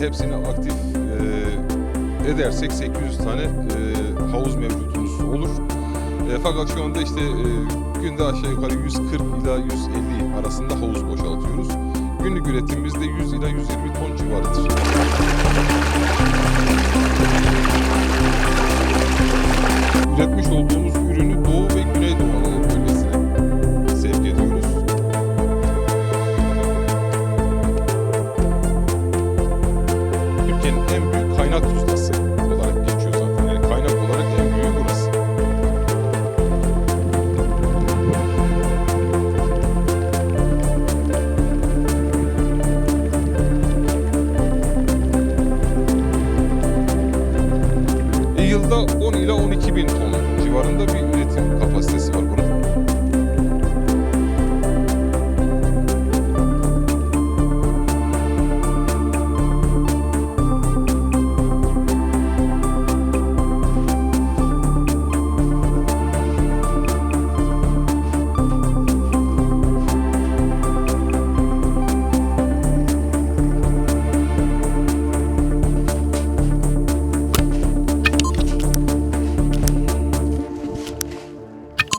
hepsini aktif edersek 800 tane havuz mevcutumuz olur. Fakat şu anda işte günde aşağı yukarı 140 ila 150 arasında havuz boşaltıyoruz. Günlük üretimimiz de 100 ila 120 ton civarıdır. Üretmiş olduğumuz ürünü Doğu ve Güneydoğu Anadolu bölgesine sevk ediyoruz. Türkiye'nin en büyük kaynak tuzlası olarak geçiyor zaten. Yani kaynak olarak en büyüğü burası. Yılda 10 ila 12 bin ton civarında bir üretim kapasitesi var